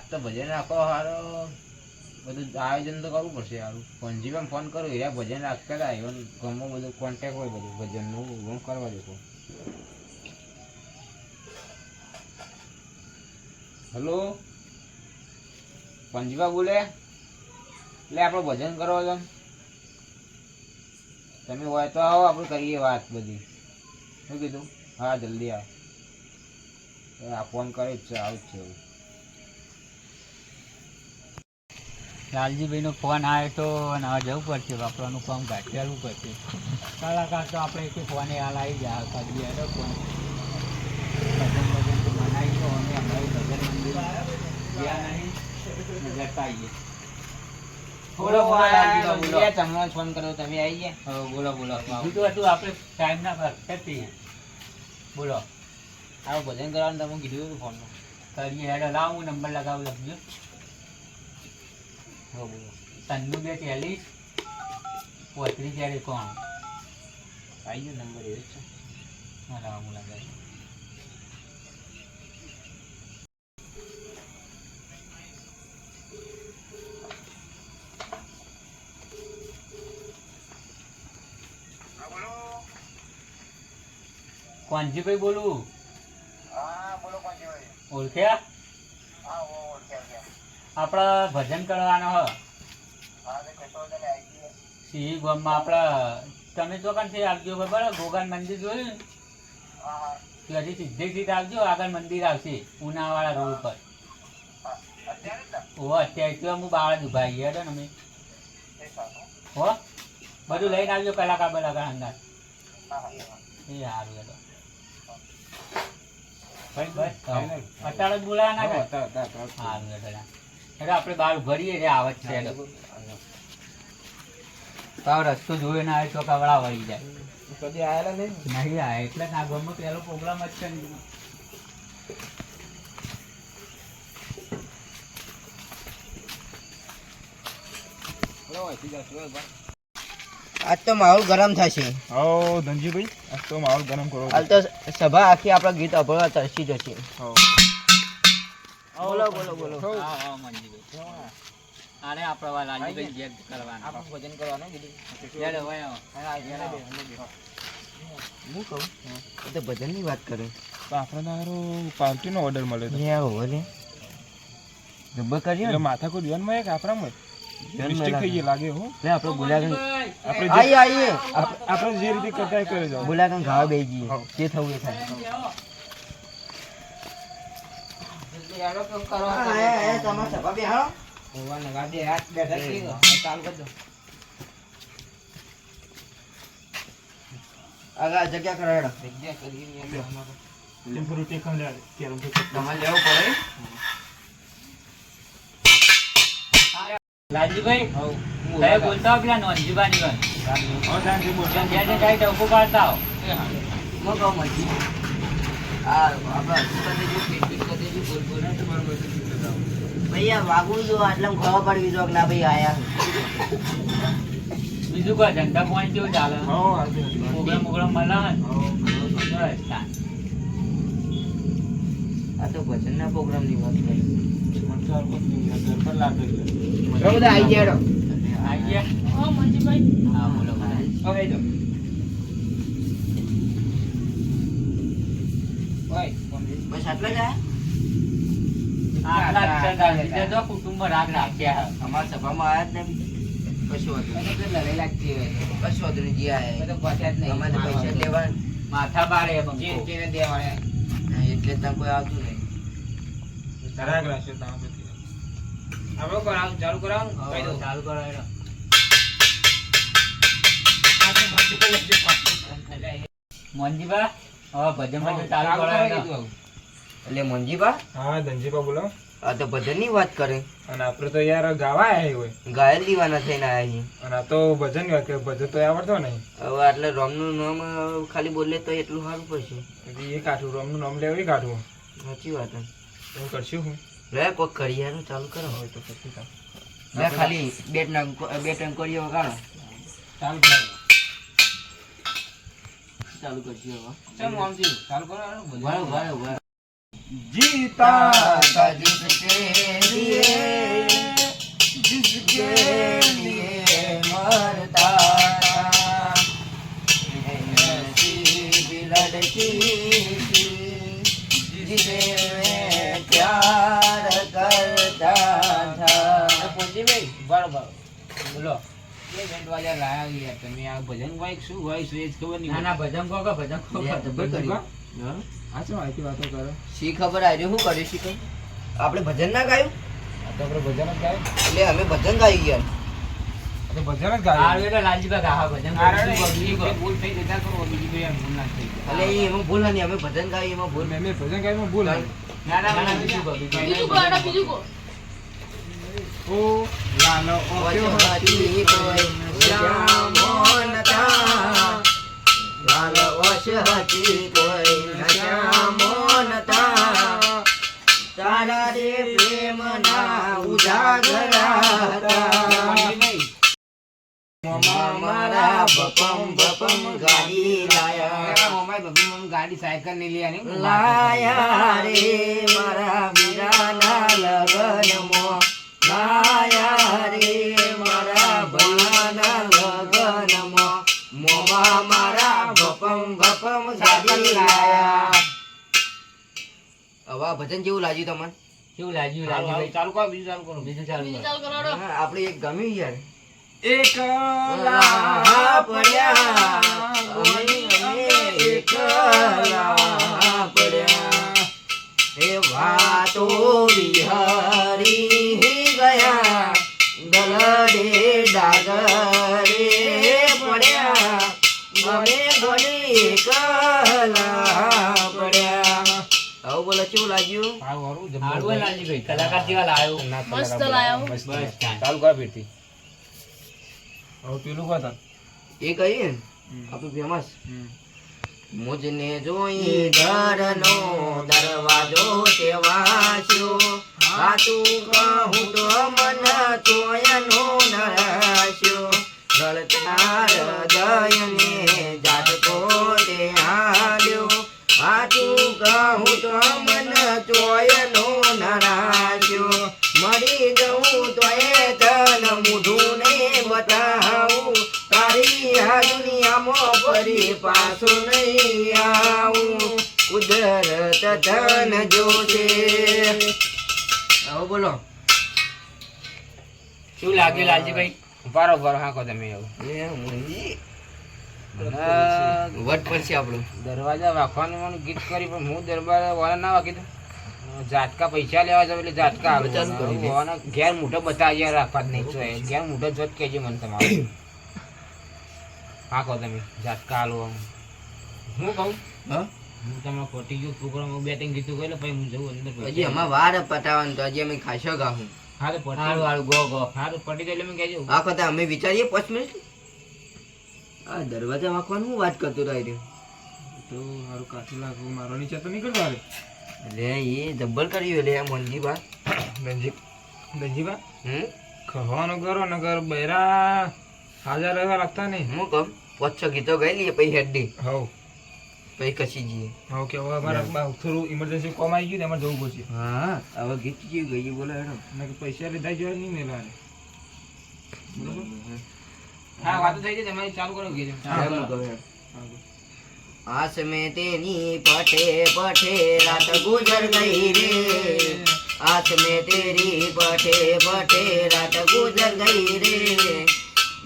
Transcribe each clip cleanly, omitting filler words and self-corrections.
તો ભજન રાખો હારો બધું આયોજન તો કરવું પડશે સારું પંજીમાં ફોન કરું એરા ભજન રાખતા હતા ઇવન ગામમાં બધું કોન્ટેક્ટ હોય બધું ભજનનું હું કરવા દેતો હલો પંજીબા બોલે એટલે આપણે ભજન કરો છો તમે હોય તો આવો આપણે કરીએ વાત બધી શું કીધું હા જલ્દી આવો આ ફોન કરે જ છે આવું જ છે લાલજીભાઈનો ફોન આવે તો હવે જવું પડશે બાપરાનું કામ ઘાટેલું પડશે કલાકાર તો આપણે એક ફોને હાલ આવી જાય કરીએ ફોન ભજન ભજન તો મનાવી દો અમે અમારી ભજન મંદિર ગયા નહીં જતા આવીએ બોલો બોલો તમને ફોન કર્યો તમે આવી ગયા બોલો બોલો કીધું હતું આપણે ટાઈમ ના કરતી બોલો આવું ભજન કરવાનું તમે કીધું હતું ફોનમાં કરીએ હેડો લાવ હું નંબર લગાવું લખજો બોલો 92 40 35 કોણ આવી ગયો નંબર એ જ છે હા લાવ હું લગાવી કોણજીભાઈ બોલું ઓળખ્યા આપણા ભજન કરવાનો હ સિંહ ગામમાં આપણા તમે ચોકનથી આવજો ખબર ગોગાન મંદિર જોયું ને હજી સીધે સીધે આવજો આગળ મંદિર આવશે ઉનાવાળા રોડ ઉપર ઓ અત્યારે તો હું બાળા જ ઉભા ગયા ને અમે હો બધું લઈને આવજો કલાકાર બલાકાર અંદર એ સારું હતો અત્યારે બોલાવાના સારું એટલે આપણે બહાર ભરીએ રે આવત છે રસ્તો જોયો ના આવે ચોકાવાળા વળી જાય કદી આવેલા નહીં આયા એટલે આ ગમે પેલો પ્રોગ્રામ જ છે ને આજ તો માહોલ ગરમ થશે હા ધનજીભાઈ આજ તો માહોલ ગરમ કરો હાલ તો સભા આખી આપણા ગીત અભળવા તરસી જશે બોલો બોલો બોલો અરે આપણે લાલજીભાઈ ગેટ કરવાના આપણે ભજન કરવાનું કીધું હું કહું એ તો ભજનની વાત કરે આપણે તારો પાર્ટીનો ઓર્ડર મળ્યો હતો ઓલે જબ્બર કરીએ એટલે માથા કોઈ દિવસમાં એક આપણામાં મિસ્ટેક થઈ ગઈ લાગે હો લે આપણે બોલાગન આપણે આઈએ આપણે જે રીતે કરતા એ કરી જાવ બોલાગન ખાવા બેસી જઈએ જે થવું એ થાય તમારે સભા બેહાડો આગળ જગ્યા કરાડો તમારે લેવું પડે લાલજીભાઈ તમે બોલતા હો પેલા નોંધજીભાની વાત જ્યાં જાય ટોકો પાડતા હો હું કહું મજી આ આપણા ભાઈ આ વાગવું જો આટલા ખબર પડવી જો ના ભાઈ આયા બીજું કોઈ ધંધા પોઈન્ટ કેવું ચાલે પ્રોગ્રામ પ્રોગ્રામ મળે આ તો ભજનના પ્રોગ્રામની વાત કરી બધા આવી જાય આવી ગયા હા બોલો બસ આટલા જ આટલા કુટુંબ રાગ રાખ્યા અમારા સભામાં આયા જ ને કશું હતું લડાઈ લાગતી હોય કશું હતું નહીં જ્યાં તો પહોંચ્યા જ નહીં અમારે પૈસા લેવા માથા બારે ચેને દેવાના એટલે ત્યાં કોઈ આવતું નહીં રાગ રાખશે તમે આપણે કરાવું ચાલુ કરાવું કહી દઉં ચાલુ કરો મોનજીબા હવે ભજન ભજન ચાલુ કરો એટલે મંજીબા હા ધનજીબા બોલો આ તો ભજનની વાત કરે અને આપણે તો યાર ગાવા આવ્યા હોય ગાયલ દીવાના થઈને આયા છીએ અને આ તો ભજન વાત ભજન તો આવડતો નહીં હવે આટલે રોમનું નામ ખાલી બોલે તો એટલું સારું પડશે એ કાઢું રોમનું નામ લેવું એ કાઢવું સાચી વાત એવું કરશું હું રે કોક કરિયાનું ચાલુ કરો હોય તો પછી કાઢ લે ખાલી બે ટંકોડીઓ વગાડો ચાલુ કરાવું ચાલુ કરશું હવે ચાલ મોમજી ચાલુ કરો વાળો જીતા જીતતે બોલો એ બેન્ડ વાજા લાયા યાર તમે આ ભજન વાઈક શું હોય શું એ જ ખબર નહીં ના ના ભજન કહો કે ભજન કહો લે, જબર કર્યું. હા આ શું આઈથી વાતો કરે શી ખબર આજે શું કર્યું શી ખબર? આપણે ભજન ના ગાયું આ તો આપણે ભજન જ ગાય એટલે અમે ભજન ગાઈ ગયા આ તો ભજન જ આ ગાય વેલો લાલજીભાઈ ગાહા ભજન ભૂલ થઈ જતા કરો બીજી કોઈ ભૂલ ના થઈ એટલે એ એમાં ભૂલ નથી અમે ભજન ગાઈ એમાં ભૂલ મેં ભજન ગાયમાં ભૂલ આવી. ના ના ના બીજું કહો, બીજું કહો. બીજું કો આડા બીજું કો ઓ લાલો ઓક્યો વચવાથી કોઈ નશામો નતા. લાલ વચવાથી કોઈ નશામો નતા. તારા રે પ્રેમના ઉજાગરા હતા. મારા બપમ બપમ ગાડી લાયા. ગાડી સાયકલ ની લે લાયા રે મારા વીરાના લગનમાં. લાયા રે મારા ભલાના લગનમાં. મોમાં મારા બપમ બપમ ગાડી લાયા. હવે આ ભજન કેવું લાગ્યું તમને? કેવું લાગ્યું લાલજીભાઈ? ચાલુ કરો બીજું ચાલુ કરો બીજું ચાલુ બીજું કરો. ચાલ કરાડો હા, આપણે એક ગમ્યું યાર. એકલા પડ્યા અમે એકલા પડ્યા. એ વાતો વિહરી ગયા. દલડે ડાગરે પડ્યા. અમે ઘણી એકલા પડ્યા. આવું બોલો કેવું લાગ્યું? સારું હારું હોય લાલજીભાઈ, કલાકાર જેવા લાયો. મસ્ત લાયો બસ ચાલુ કરો ફીરથી હવે પેલું કહો એ કહીએ ને આપણું ફેમસ. મુજને જોઈ ઘરનો દરવાજો તે વાસ્યો. સાચું કહું તો મન તોયનો નરાશ્યો. રળતા હૃદયને જાતકો તે હાલ્યો. સાચું કહું તો મન તોયનો નરાશ્યો. મરી જવું તોય તન મૂઢું ને બતાવું. તારી આ દુનિયામાં ફરી પાછું નહીં આવું. કુદરત ધન જોશે. હવે બોલો કેવું લાગ્યું લાલજીભાઈ? ઉભારો ઉભારો હાંકો તમે એવું એ મુંજી મને વટ પડશે આપણું. દરવાજા વાંખવાનું મને ગીત કરી પણ હું દરવાજા વાળા ના વાંકી દઉં. ઝાટકા પૈસા લેવા જાવ એટલે ઝાટકા ચાલુ કરી દે. વાળા ઘેર મોઢો બતાવ્યા રાખવા જ નહીં તો ઘેર મોઢો જોત કહેજો મને તમારે હાંકો તમે ઝાટકા આલો આમ. હું કહું હા? હું તમારે ખોટી ગયું પ્રોગ્રામ બેટિંગ કીધું કહે પછી હું જવું અંદર હજી અમાર વાર પટાવાનું તો હજી અમે ખાશો ગાહું. હા તો હારું પટી હારું ગો ગો. હા તો પટી જાય એટલે મેં કહેજો આ વખતે અમે વિચારીએ 5 મિનિટ. આ દરવાજા વાંકવાનું હું વાત કરતો રહ્યો. તો મારું કાઠું લાગવું મારો નીચે તો નીકળતો હારે એટલે એ જબ્બર કર્યું એટલે આ મોનજીબા. ગંજીબા હમ ખવાનું કરો નગર બૈરા હાજર રહેવા લાગતા નહીં. હું કહું 5-6 ગીતો ગાઈ લઈએ પછી હેડી હવ પછી કશી જઈએ. હવ કે હવે અમારે થોડું ઇમરજન્સી કોમ આવી ગયું ને એમાં જવું પડશે હા હવે ગીત જેવું ગઈએ બોલો હેડો. નકર પૈસા લીધા જોવા નહીં મેળવા હા વાતો થઈ જાય તમારી ચાલુ કરો કીધું હા, હું કહું હેડ. આસ में तेरी पटे पटे रात गुजर गई रे. आस में तेरी पटे पटे रात गुजर गई रे.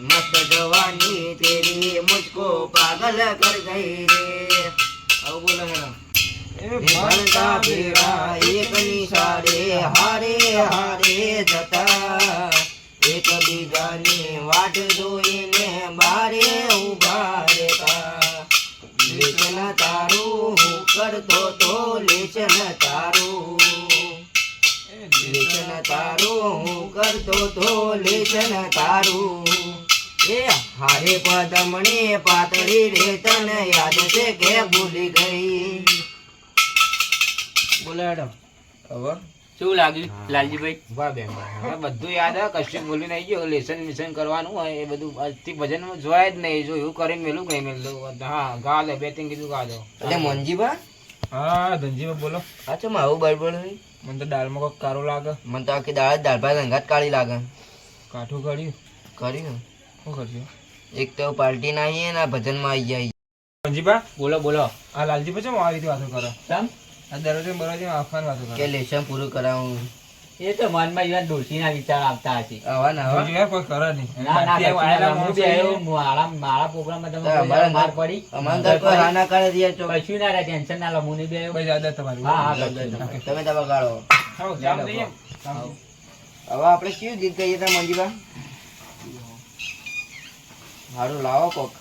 मस्त जवानी तेरी मुझको पागल कर गई रे. अब बोलो हेलो. भरता बेड़ा एक निशारे हारे हारे जता. एक बीजानी वाट જોઈને બારે ઉભા રહેતા. લેચન તારું હું કરતો તો લેચન તારું. લેચન તારું હું કરતો તો લેચન તારું. એ હારે પદમણે પાતળી રે તને યાદ છે કે ભૂલી ગઈ. બોલો હેડો. હવે કેવું લાગ્યું લાલજીભાઈ? વાહ બેન હવે બધું યાદ આવે કશું ભૂલી નહીં ગયો લેસન મિશન કરવાનું હોય એ બધું આજથી ભજનમાં જોયા જ નહીં જો એવું કરીને મેલું કઈ મેલું હા ગા દો બેટિંગ કીધું ગા દો એટલે મોનજીબા હા ધનજીબા બોલો આ ચમ આવું બળબડ હોય? મને તો દાળમાં કોઈક કારો લાગે મને તો આખી દાળ ભાત અંગાત કાળી લાગે. કાઠું કાઢ્યું કર્યું શું કરશું એક તો પાર્ટી ના આવીએ ને ભજનમાં આવી જાય. ધનજીબા બોલો બોલો. આ લાલજીબા ચમ આવી રીતે વાતો કરો કેમ? આ દરવાજે બરોજે આખાન વાતો કે કરો લેશન પૂરું કરાવું. એ તો મનમાં ઈવન ડોશીના વિચાર આવતા હશે. આવા ના આવા. બીજું યાર કોઈ કરે નહીં. ના, ના, તે વાયલા હું માણસો બી આવ્યો, છે. મારા પ્રોગ્રામમાં તમે તો કોઈ અમારા માર પડી અમારા ઘર કોઈ હા ના કરે છે યાર, ચોક. કશું ના રહે, ટેન્શન ના લો, હું નહીં બી આવ્યો. બસ આદત તમારી. હા, હા, કશું નહીં. તમે તો બગાડો. હાઉ, ચાલો જઈએ. હવે આપણે કયું ગીત કહીએ તા મંજીબા? હારું લાવો કોક.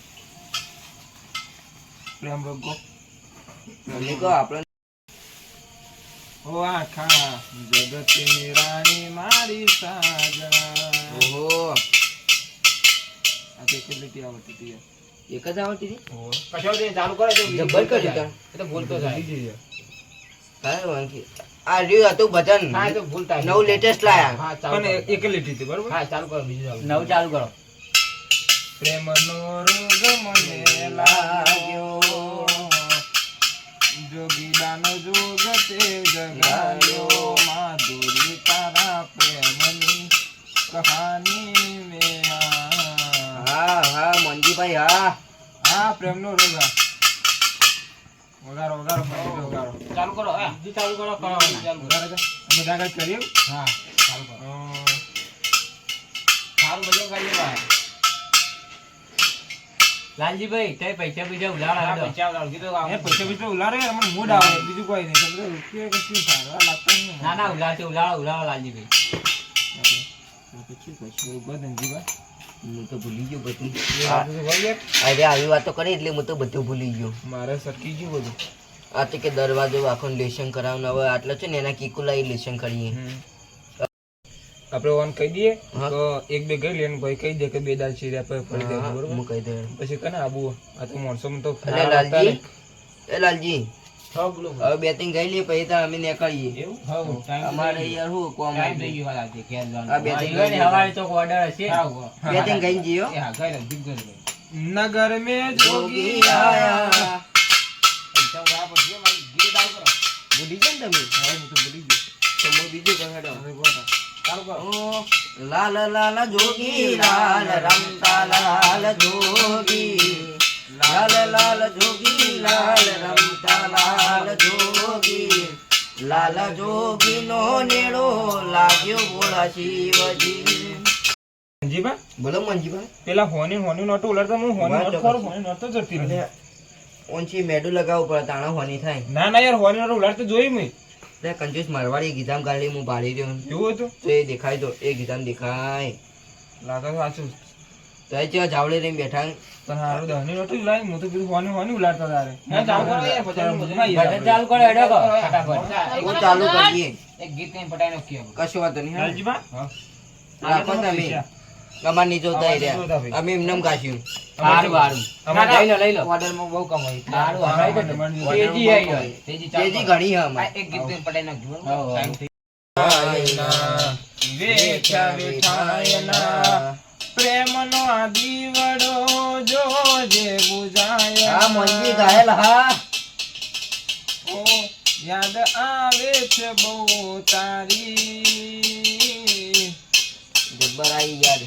પ્રેમ રોગો. મને કહો આપણે. ઓ આખા જગતની રાણી મારી સાજણા. ઓહો, આ તે કેટલી ટી આવડતી હતી યાર. એક જ આવડતી હતી? ઓહો. કશો નહીં, ચાલુ કરે તો બીજું જબ્બર ભૂલતો કર્યું જાય. તાર. એ તો ભૂલતો જાય. બીજી યાર. કાંઈ વાંધો નહીં. આ રહ્યું હતું ભજન. હા, એ તો ભૂલતા જાય. નવું લેટેસ્ટ લાયા. હા, ચાલુ પણ કરો. એકલી હતી બરોબર. હા, ચાલુ કરો, બીજું ચાલુ. નવું ચાલુ કરો. પ્રેમનો રોગ મને લાગ્યો, જોગીલાનો જોગ તે જગાયો, માધુરી તારા પ્રેમની કહાની મેં આ. હા હા મંજીભાઈ હા. આ પ્રેમનો રોગ આ. વગાડો વગાડો મંજીભાઈ વગાડો. ચાલુ કરો, હા. બીજું ચાલુ કરો, કરો. વગાડો તો. અમે ત્યાં કાંઈ કરીએ? હા, ચાલુ કરો. અ, સારું બધું કરીએ ભાઈ. લાલજીભાઈ, તે પૈસા બીજા ઉલાળા હા, હેડો. પૈસા આવતા કીધું એ પૈસા પૈસા ઉલારે યાર, મને મૂડ આવે બીજું કોઈ નહીં. તો બધું રૂપિયા કે શું થાય? આ લાગતા નહીં. ના, ના, ઉલાળશે, ઉલાળો, લાલજીભાઈ. ઉભા ધનજીભાઈ. હું તો ભૂલી ગયો બધું. એ વાત તો હોય યાર. અરે આવી વાતો કરી એટલે હું તો બધું ભૂલી ગયો. મારે સટકી ગયું બધું. આ તો કે દરવાજો આખો લેશન કરાવવાનું. હવે આટલો છે ને એના કીકુલા લેશન કરીએ. આપણે ઓન કહી દઈએ હા. તો એક બે ગઈ લેન ભાઈ કહી દે કે બે દાલ ચીર્યા પર પડી દે હા, બરોબર. હું કહી દઉં. પછી કને આબુ આ તો મોણસો તો અરે લાલજી, એ લાલજી, હા, બોલો. હવે બેટિંગ ગઈ લઈએ પછી તો અમે નીકળીએ. એવું? હા, time અમારે થઈ યાર શું કોમ ગયો. Time થઈ ગયો આજે, ઘેર જવાનું. આ બે ત્રણ ઈવન હવારે ચોક order હશે. હા, હા. બેટિંગ ગઈ જીઓ. એ હા, ગઈ લગભગ ગઈ લગભગ. નગર મેં જોગી જોગી આયા. પૈસા ઉડાડવા પડશે, મારી ગીત ચાલુ કરો. ભૂલી ગયા ને તમે? હા, હું તો ભૂલી ગયો. તો હું બીજું કહે હેડો. હવે ગોતા. ચાલુ કરો. ઓ, લાલ લાલ જોગી લાલ રમતા લાલ જોગી, લાલ લાલ જોગી લાલ રમતા લાલ જોગી, લાલ જોગી નો નેડો લાગ્યો ભોળા શિવજી. ધનજીભાઈ, બોલો મંજીભાઈ. પેલા હોની નોટો ઉલાડતા હું હોની વાત નોટ તો ખરો હોની નોટ તો જતી રહી. ઓનથી મેડું લગાવવું પડે તાણા હોની થાય. ના ના યાર હોની નોટ ઉલાડતો જોઈ મેં. એટલે કંજૂસ મારવાડી ગીધામ ગાડી હું પાડી રહ્યો. કેવું હતું? તો એ દેખાય તો એ ગીધામ દેખાય. લાગે તો સાચું. તો એ જેવા જાવડે રહીને બેઠા. પણ હારું દહની નોટ ઉલાડી હું તો કીધું હોની ઉલાડતા તારે. હા, ચાલુ કરો યાર, ભજન ભજન ચાલુ કરો, હેડો કહો, ફટાફટ. હું ચાલુ કરીએ. એક ગીત કઈ પટાઈ નાખીએ હવે. કશો વાંધો નહીં. હા. ધનજીભાઈ, રાખો તમે. અમાર ની જોતા અમાર રહ્યા. નહીં જોતા ભાઈ. અમે એમને એમ ગાશ્યું. હારું, હારું. અમારે લઈ લો, લઈ લો. ઓર્ડરમાં બહુ કમાઈ. હારું, હા, હમણાં તો તમારી તેજી આવી હોય. તેજી ચાલુ તેજી કરો. ઘણી હે આ અમાર. એક ગીત કઈ પટાઈ નાખજો, બરોબર? હા, હા. Time થઈ આયના વેઠ્યા વેઠાયના પ્રેમનો આ દીવડો જોજે બુઝાય. હા મોંજી ઘાયલ હા. ઓ યાદ આવે છે બહુ તારી. જબ્બર આઈ યાર.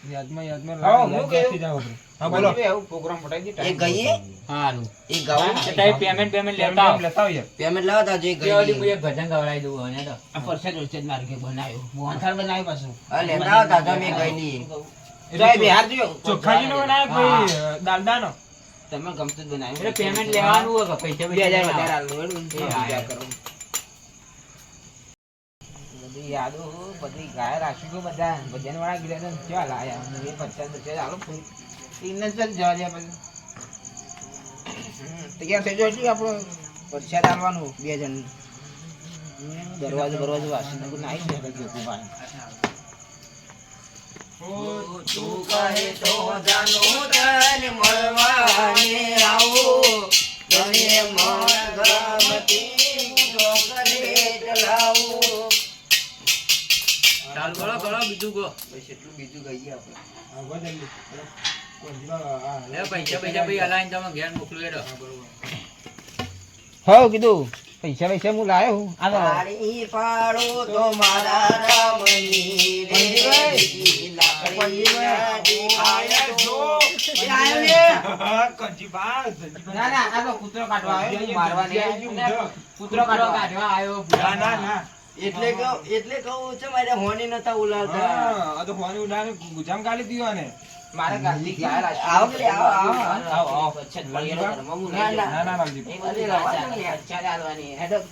યાદમાં હા, હું યાદ કહ્યું. રાખી જાઓ આપણે. હા બોલો. મંજીભાઈ, આવું program પટાઈ દે, time એ ગઈએ? થઈ ગયો. હારું. એ ગાવું તો તમે પેમેન્ટ લેતા આવો. લેતા આવો યાર. પેમેન્ટ લાવો તા જે તે ઓલી હું ગઈ. એક ભજન ગવડાવી દઉં હવે, હેડો. આ પરસાદ વરસાદ મારે કે બનાવ્યો. મોહનથાળ બનાવ્યો પાછું. હા લેતા આવો તા તમે ગઈ. જય બિહાર જો. ચોખ્ખાજીનો બનાવ્યો ભાઈ દાલદાનો. તમે ગમતું જ બનાવ્યું. એટલે પેમેન્ટ લેવાનું હોય કે પૈસા 2000 પૈસા વધારે લેવાના? આલવું, એ એનું હા, વિચાર હા. કરો. બધી યાદો બધી ગાય રાખી બધા ભજન વાળા ગીતા કેવા લાયા એ પચાસ આલો ફૂલ ઇન્ને ચલ જવા દે પછી તૈયાર થઈ જાય છે આપણો પરસાદ આલવાનું બે જણ દરવાજો વાસી નગર નાઈ છે કે ભાઈ તું કહે તો જાનું તન મળવાને આવું. તને મન ગમતી ચોકલેટ લાવું. ચાલુ કરો, કરો, બીજું કહો. બસ એટલું બીજું કહીએ આપણે. હા બોલ જલ્દી. લે, પૈસા ભાઈ હલાવીને તમે ઘેર મોકલું, હેડો. હા કીધું પૈસા હું લાયો આ તાળી પાડો તો મારા રામની રે. મંજીભાઈ. લાકડીના દેખાય તો. ના ના આ તો કૂતરો કાઢવા આવ્યો હું મારવા નહીં આવ્યો. કૂતરો કાઢવા કાઢવા આવ્યો. ના ના ના એટલે કહું છે મારે હોની નતા ઉલાડતા હા, આ તો ફોની ઉડાને ગુજામ ગાલી દીધો ને. મારે ગાડી ગયા લાગે. આવો કે આવો આવો ના ના ના લાલજી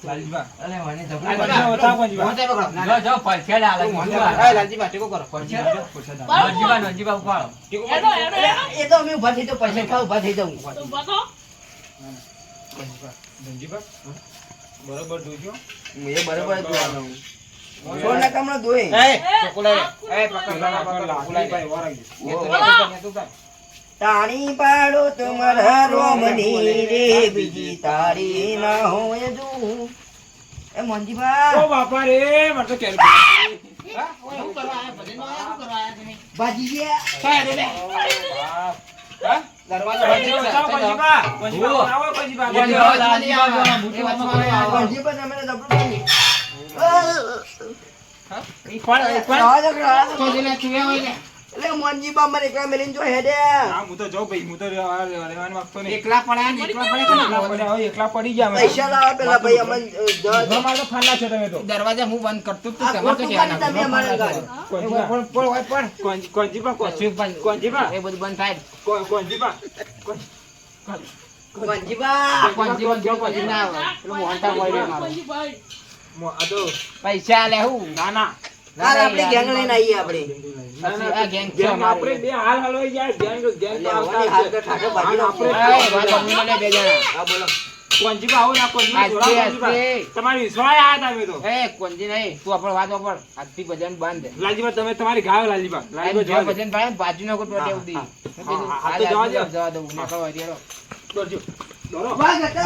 લાલજીબા અરે મને આ બધા ઓછા કોંજીબા. હું તે પકડો. ના, જો જો પરસેડ આલે હું તે બીજું પકડો. આ. એ લાલજીબા, ટેકો કરો. નજીબા ઉપાડો. ટેકો કરો. એ તો અમે ઉભા થઈ જાઉં પૈસા ખાવ ઉભા થઈ જાઉં ધનજીબા બરોબર જોજો. એ બરોબર જ જોવાનું સોળ ના કામનો દોય એ, ચોકો લઈ લે. એ, પકડ, પેલા પકડ, પકડ, લાલજીભાઈ પકડ. વરાઈ એ તું જા. તાણી પાડો તમારા રોમની રે બીજી તારી ના હોય જો એ મોંજીબા ઓ બાપા રે મને તો કેરી હા? ઓય, શું કરવા આયા? ભજનમાં આયા? શું કરવા આયા તમે? ભાજી ગયા સાહેબ, રે, રે. હા દરવાજો બંધ છે. ચાલો કોંજીબા કોંજીબા આવો કોંજીબા એ વચમાં નહીં આવવાનું. એ વચમાં નહીં આવવાનું. મોંજીબા તમે જબરું કરી ઈ પણ, ઈ પણ. આવા જગડા તો જેને ચૂહે હોય ને. એટલે મોંજીબા મને એકલા મેલીને જો હેડે હા હું તો જાઉં ભાઈ હું તો રહેવાનું માંગતો નહીં. એકલા પડ્યા ને એકલા પડ્યા કે ના? એકલા પડ્યા હોય, એકલા પડી ગયા અમે. પૈસા લાવો પેલા ભાઈ અમને ઘરમાં તો ફાલા છો તમે તો દરવાજા હું બંધ કરતો જ તું. આ તમારે તો ખોટું કહેવાનું. કરી તમે અમારા ઘર. કોંજીબા પણ, પણ. કોંજીબા કશું પણ. કોંજીબા એ બધું બંધ થાય. કોંજીબા મોંજીબા કોંજી બંધ થયો, કોંજી ના આવે. પેલું મોહનથાળ બોલી રહ્યો મારો. આ તો પૈસા લે હું. ના ના હાલ આપણે ગેંગ લઈને આવીએ આપણે પછી આ ગેંગ છે ગેંગ અમારી. આપણે બે હાલ હલવાઈ જાય ગેંગ ગેંગ એટલે હોવાની હાલ તો ઠાઠો બાજી આપણે એ, વાત અમીનો લે બે જણા. હા બોલો કોંજીબા આવો ના કોંજીબા આજથી, જોડા કોંજીબા. આજથી. તમારી વિશ્વાસ આયા તમે તો એ, કોંજી નહીં. તું આપણો વાત વાપર. આજથી ભજન બંધ. લાલજીબા તમે તમારી ગાવ લાલજીબા લાલજીબા જો જવા દો. ભજન ભાઈ બાજુનો કોઈ ટોટે ઉડી. હા, તો જવા દો. જવા દો. નકર વાળી હાલો. કરજો. દોરો. વાહ ગટા